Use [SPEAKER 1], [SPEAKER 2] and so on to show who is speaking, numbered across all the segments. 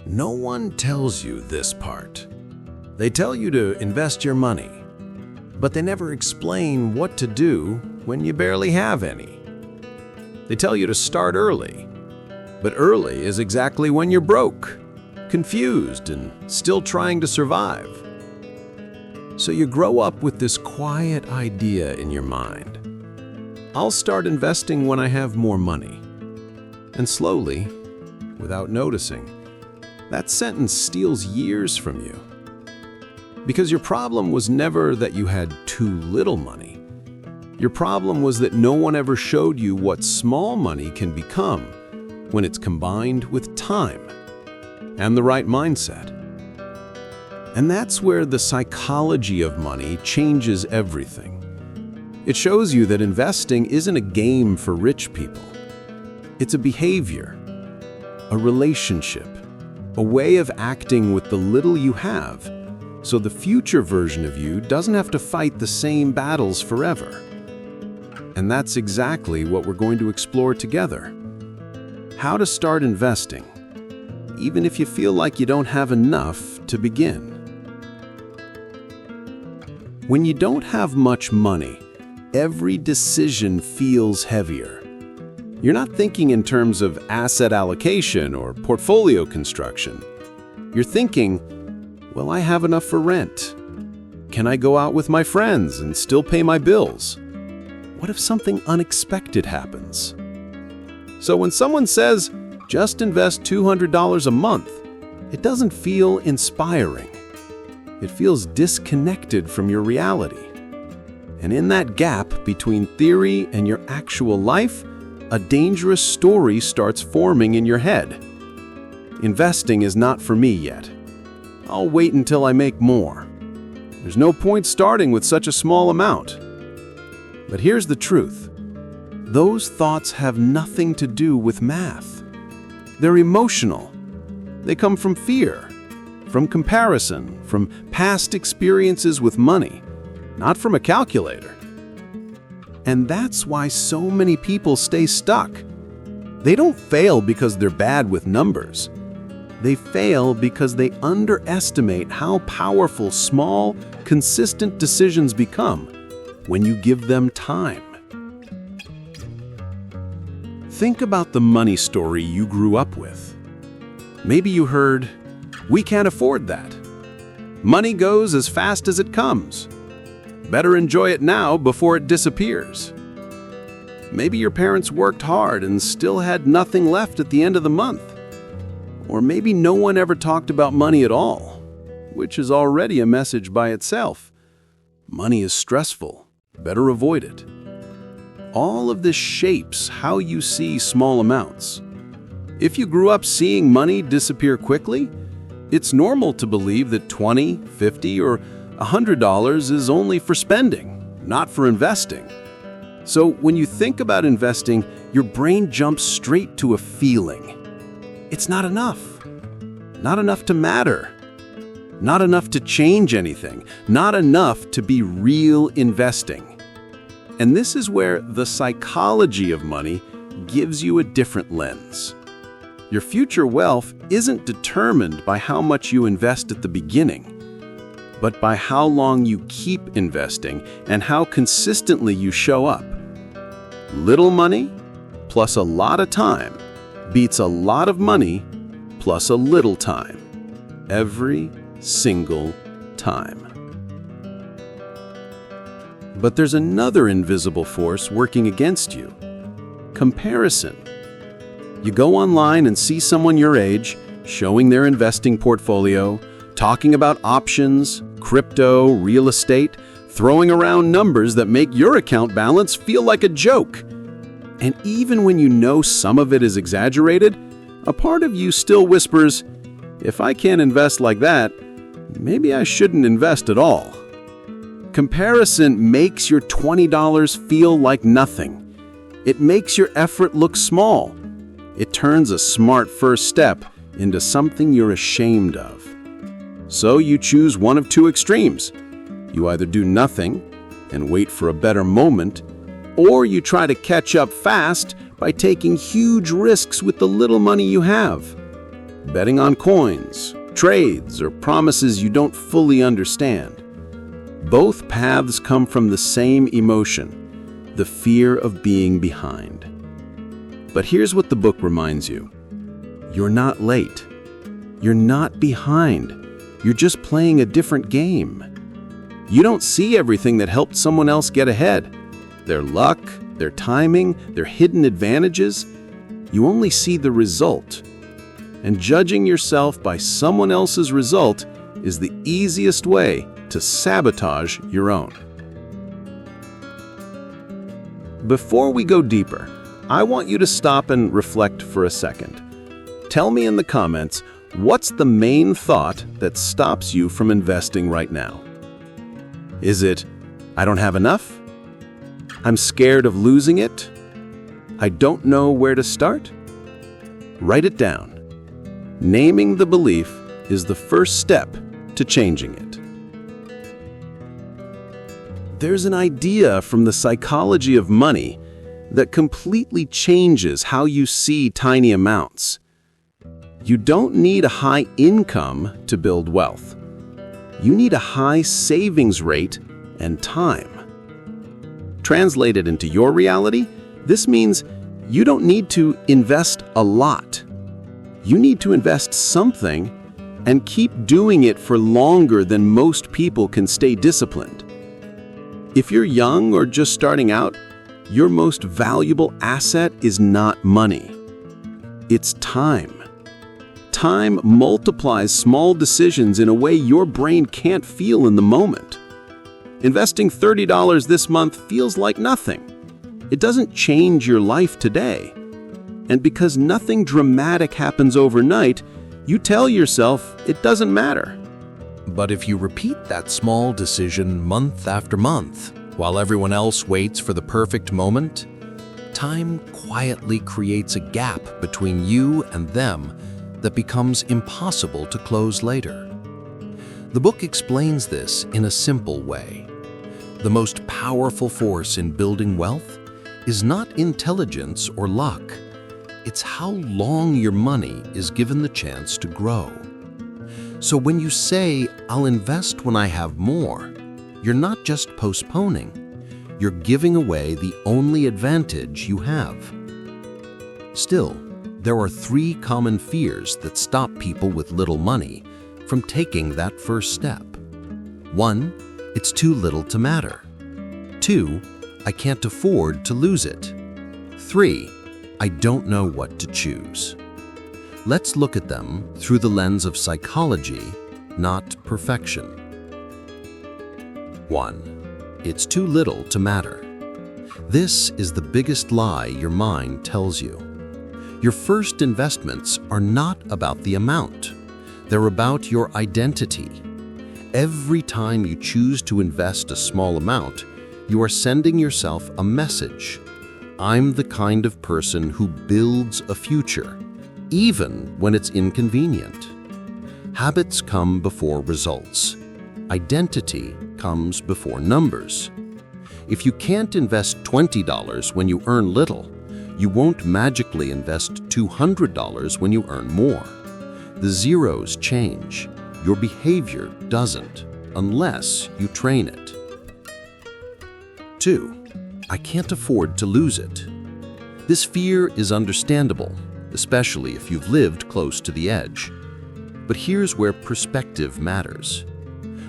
[SPEAKER 1] No one tells you this part. They tell you to invest your money, but they never explain what to do when you barely have any. They tell you to start early, but early is exactly when you're broke, confused, and still trying to survive. So you grow up with this quiet idea in your mind. I'll start investing when I have more money. And slowly, without noticing, that sentence steals years from you. Because your problem was never that you had too little money. Your problem was that no one ever showed you what small money can become when it's combined with time and the right mindset. And that's where the psychology of money changes everything. It shows you that investing isn't a game for rich people. It's a behavior, a relationship, a way of acting with the little you have, so the future version of you doesn't have to fight the same battles forever. And that's exactly what we're going to explore together. How to start investing, even if you feel like you don't have enough to begin. When you don't have much money, every decision feels heavier. You're not thinking in terms of asset allocation or portfolio construction. You're thinking, will I have enough for rent? Can I go out with my friends and still pay my bills? What if something unexpected happens? So when someone says, just invest $200 a month, it doesn't feel inspiring. It feels disconnected from your reality. And in that gap between theory and your actual life, a dangerous story starts forming in your head. Investing is not for me yet. I'll wait until I make more. There's no point starting with such a small amount. But here's the truth. Those thoughts have nothing to do with math. They're emotional. They come from fear, from comparison, from past experiences with money, not from a calculator. And that's why so many people stay stuck. They don't fail because they're bad with numbers. They fail because they underestimate how powerful small, consistent decisions become when you give them time. Think about the money story you grew up with. Maybe you heard, "We can't afford that. Money goes as fast as it comes. Better enjoy it now before it disappears." Maybe your parents worked hard and still had nothing left at the end of the month. Or maybe no one ever talked about money at all, which is already a message by itself. Money is stressful. Better avoid it. All of this shapes how you see small amounts. If you grew up seeing money disappear quickly, it's normal to believe that $20, $50, or $100 is only for spending, not for investing. So when you think about investing, your brain jumps straight to a feeling. It's not enough. Not enough to matter. Not enough to change anything. Not enough to be real investing. And this is where the psychology of money gives you a different lens. Your future wealth isn't determined by how much you invest at the beginning, but by how long you keep investing and how consistently you show up. Little money plus a lot of time beats a lot of money plus a little time, every single time. But there's another invisible force working against you: comparison. You go online and see someone your age showing their investing portfolio, talking about options, crypto, real estate, throwing around numbers that make your account balance feel like a joke. And even when you know some of it is exaggerated, a part of you still whispers, "If I can't invest like that, maybe I shouldn't invest at all." Comparison makes your $20 feel like nothing. It makes your effort look small. It turns a smart first step into something you're ashamed of. So you choose one of two extremes. You either do nothing and wait for a better moment, or you try to catch up fast by taking huge risks with the little money you have. betting on coins, trades, or promises you don't fully understand. Both paths come from the same emotion, the fear of being behind. But here's what the book reminds you. You're not late. You're not behind. You're just playing a different game. You don't see everything that helped someone else get ahead. Their luck, their timing, their hidden advantages. You only see the result. And judging yourself by someone else's result is the easiest way to sabotage your own. Before we go deeper, I want you to stop and reflect for a second. Tell me in the comments, what's the main thought that stops you from investing right now? Is it, I don't have enough? I'm scared of losing it? I don't know where to start? Write it down. Naming the belief is the first step to changing it. There's an idea from the psychology of money that completely changes how you see tiny amounts. You don't need a high income to build wealth. You need a high savings rate and time. Translated into your reality, this means you don't need to invest a lot. You need to invest something and keep doing it for longer than most people can stay disciplined. If you're young or just starting out, your most valuable asset is not money. It's time. Time multiplies small decisions in a way your brain can't feel in the moment. Investing $30 this month feels like nothing. It doesn't change your life today. And because nothing dramatic happens overnight, you tell yourself it doesn't matter.
[SPEAKER 2] But if you repeat that small decision month after month, while everyone else waits for the perfect moment, time quietly creates a gap between you and them that becomes impossible to close later. The book explains this in a simple way. The most powerful force in building wealth is not intelligence or luck. It's how long your money is given the chance to grow. So when you say, "I'll invest when I have more," you're not just postponing. You're giving away the only advantage you have. Still, there are 3 common fears that stop people with little money from taking that first step. 1, it's too little to matter. 2, I can't afford to lose it. 3, I don't know what to choose. Let's look at them through the lens of psychology, not perfection. 1. It's too little to matter. This is the biggest lie your mind tells you. Your first investments are not about the amount. They're about your identity. Every time you choose to invest a small amount, you are sending yourself a message. I'm the kind of person who builds a future, even when it's inconvenient. Habits come before results. Identity comes before numbers. If you can't invest $20 when you earn little, you won't magically invest $200 when you earn more. The zeros change. Your behavior doesn't, unless you train it. 2. I can't afford to lose it. This fear is understandable, especially if you've lived close to the edge. But here's where perspective matters.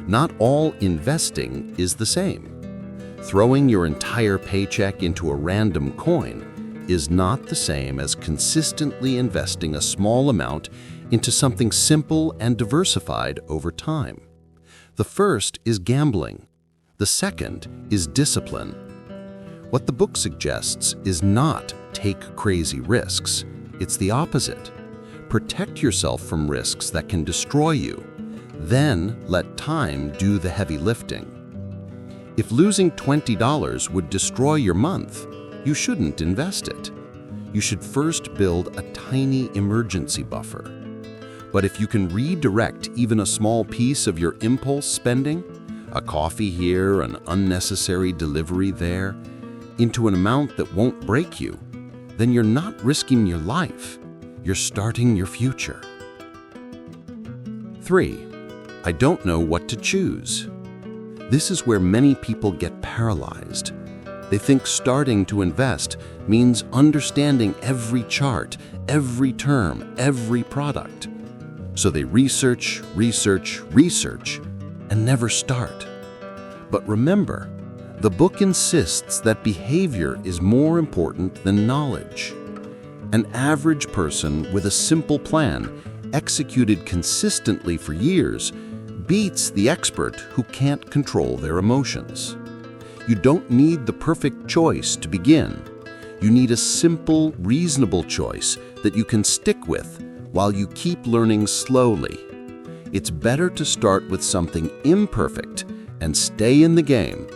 [SPEAKER 2] Not all investing is the same. Throwing your entire paycheck into a random coin is not the same as consistently investing a small amount into something simple and diversified over time. The first is gambling. The second is discipline. What the book suggests is not take crazy risks. It's the opposite. Protect yourself from risks that can destroy you. Then let time do the heavy lifting. If losing $20 would destroy your month, you shouldn't invest it. You should first build a tiny emergency buffer. But if you can redirect even a small piece of your impulse spending, a coffee here, an unnecessary delivery there, into an amount that won't break you, then you're not risking your life. You're starting your future. 3. I don't know what to choose. This is where many people get paralyzed. They think starting to invest means understanding every chart, every term, every product. So they research, and never start. But remember, the book insists that behavior is more important than knowledge. An average person with a simple plan, executed consistently for years, beats the expert who can't control their emotions. You don't need the perfect choice to begin. You need a simple, reasonable choice that you can stick with while you keep learning slowly. It's better to start with something imperfect and stay in the game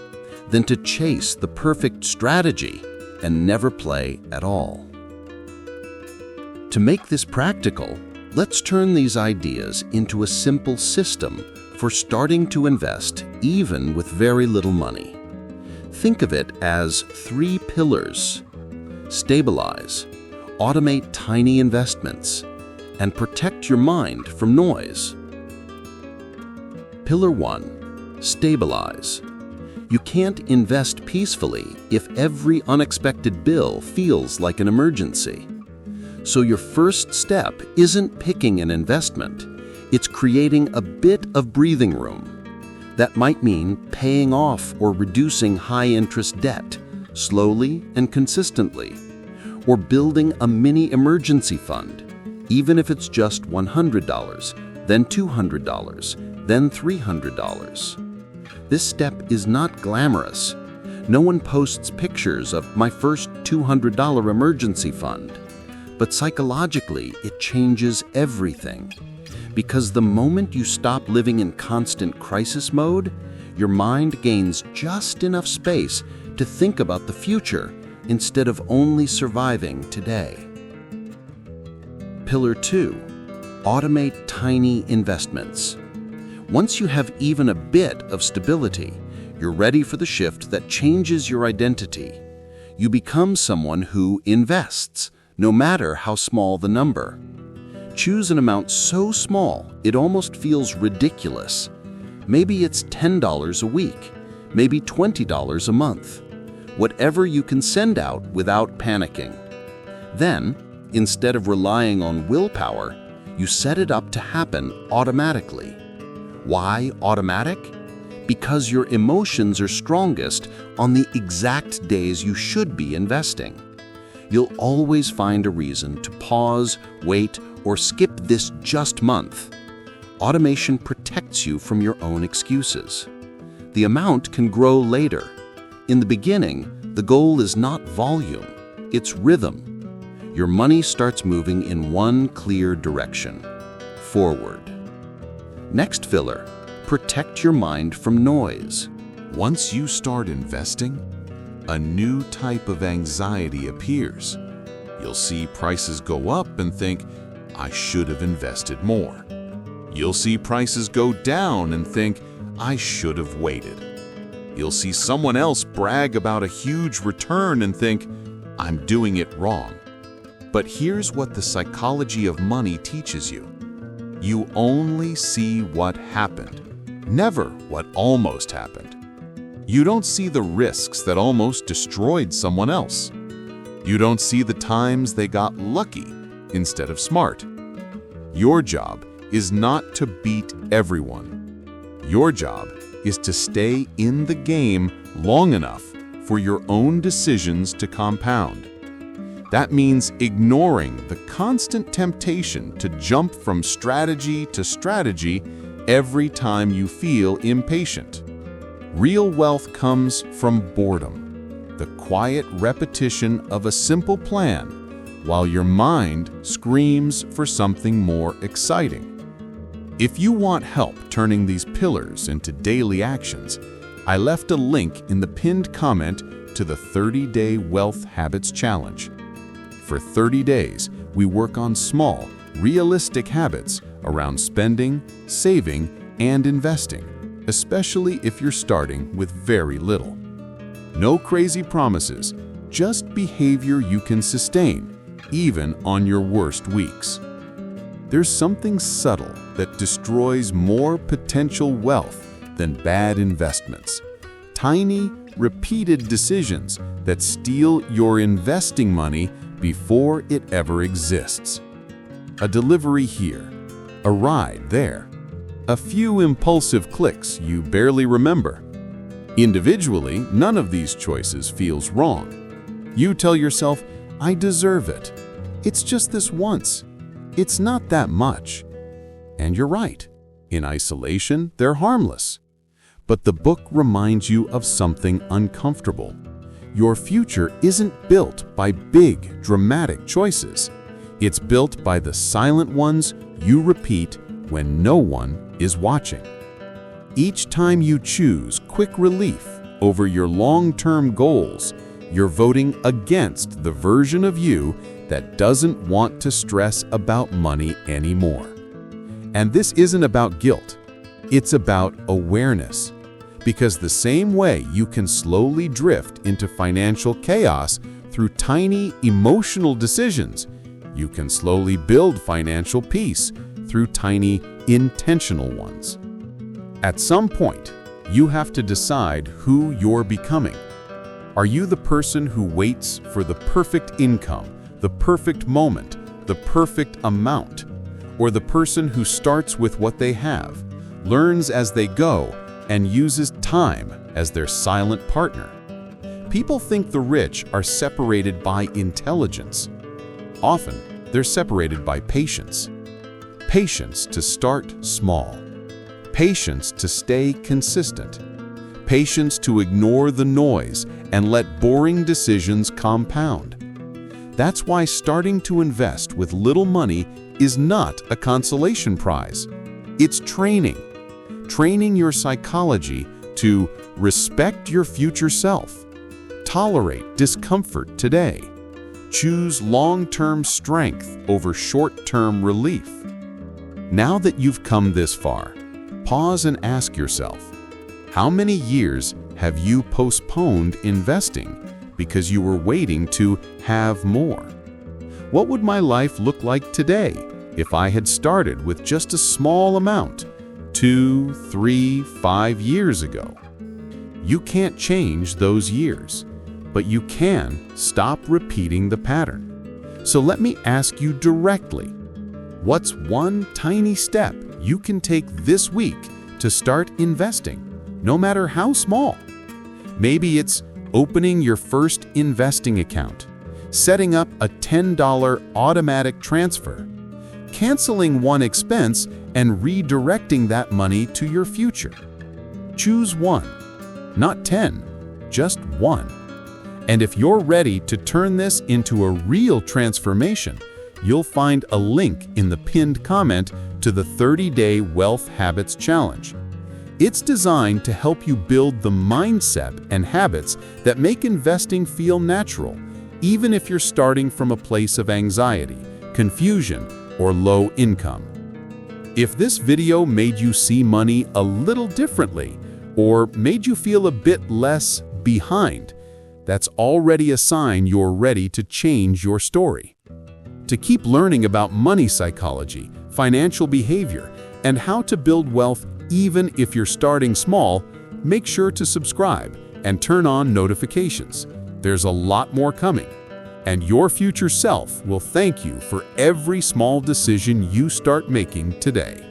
[SPEAKER 2] than to chase the perfect strategy and never play at all. To make this practical, let's turn these ideas into a simple system for starting to invest even with very little money. Think of it as 3 pillars: stabilize, automate tiny investments, and protect your mind from noise. Pillar 1. Stabilize. You can't invest peacefully if every unexpected bill feels like an emergency. So your first step isn't picking an investment, it's creating a bit of breathing room. That might mean paying off or reducing high-interest debt, slowly and consistently, or building a mini emergency fund, even if it's just $100, then $200, then $300. This step is not glamorous. No one posts pictures of my first $200 emergency fund. But psychologically, it changes everything. Because the moment you stop living in constant crisis mode, your mind gains just enough space to think about the future instead of only surviving today. Pillar 2. Automate tiny investments. Once you have even a bit of stability, you're ready for the shift that changes your identity. You become someone who invests, no matter how small the number. Choose an amount so small it almost feels ridiculous. Maybe it's $10 a week, maybe $20 a month. Whatever you can send out without panicking. Then, instead of relying on willpower, you set it up to happen automatically. Why automatic? Because your emotions are strongest on the exact days you should be investing. You'll always find a reason to pause, wait, or skip this just month. Automation protects you from your own excuses. The amount can grow later. In the beginning, the goal is not volume, it's rhythm. Your money starts moving in one clear direction, forward. Next pillar, protect your mind from noise.
[SPEAKER 3] Once you start investing, a new type of anxiety appears. You'll see prices go up and think, I should have invested more. You'll see prices go down and think, I should have waited. You'll see someone else brag about a huge return and think, I'm doing it wrong. But here's what the psychology of money teaches you. You only see what happened, never what almost happened. You don't see the risks that almost destroyed someone else. You don't see the times they got lucky instead of smart. Your job is not to beat everyone. Your job is to stay in the game long enough for your own decisions to compound. That means ignoring the constant temptation to jump from strategy to strategy every time you feel impatient. Real wealth comes from boredom, the quiet repetition of a simple plan, while your mind screams for something more exciting. If you want help turning these pillars into daily actions, I left a link in the pinned comment to the 30-Day Wealth Habits Challenge. For 30 days, we work on small, realistic habits around spending, saving, and investing, especially if you're starting with very little. No crazy promises, just behavior you can sustain, even on your worst weeks. there's something subtle that destroys more potential wealth than bad investments. Tiny, repeated decisions that steal your investing money before it ever exists. A delivery here, a ride there, a few impulsive clicks you barely remember. Individually, none of these choices feels wrong. You tell yourself, I deserve it. It's just this once. It's not that much. And you're right. In isolation, they're harmless. But the book reminds you of something uncomfortable. Your future isn't built by big, dramatic choices. It's built by the silent ones you repeat when no one is watching. Each time you choose quick relief over your long-term goals, you're voting against the version of you that doesn't want to stress about money anymore. And this isn't about guilt. It's about awareness. Because the same way you can slowly drift into financial chaos through tiny emotional decisions, you can slowly build financial peace through tiny intentional ones. At some point, you have to decide who you're becoming. Are you the person who waits for the perfect income, the perfect moment, the perfect amount? Or the person who starts with what they have, learns as they go, and uses time as their silent partner? People think the rich are separated by intelligence. Often, they're separated by patience. Patience to start small. Patience to stay consistent. Patience to ignore the noise and let boring decisions compound. That's why starting to invest with little money is not a consolation prize. It's training. Training your psychology to respect your future self, tolerate discomfort today, choose long-term strength over short-term relief. Now that you've come this far, pause and ask yourself, how many years have you postponed investing because you were waiting to have more? What would my life look like today if I had started with just a small amount 2, 3, 5 years ago? You can't change those years, but you can stop repeating the pattern. So let me ask you directly, what's one tiny step you can take this week to start investing, no matter how small? Maybe it's opening your first investing account, setting up a $10 automatic transfer, canceling one expense and redirecting that money to your future. Choose one, not 10, just one. And if you're ready to turn this into a real transformation, you'll find a link in the pinned comment to the 30-Day Wealth Habits Challenge. It's designed to help you build the mindset and habits that make investing feel natural, even if you're starting from a place of anxiety, confusion, or low income. If this video made you see money a little differently, or made you feel a bit less behind, that's already a sign you're ready to change your story. To keep learning about money psychology, financial behavior, and how to build wealth even if you're starting small, make sure to subscribe and turn on notifications. There's a lot more coming, and your future self will thank you for every small decision you start making today.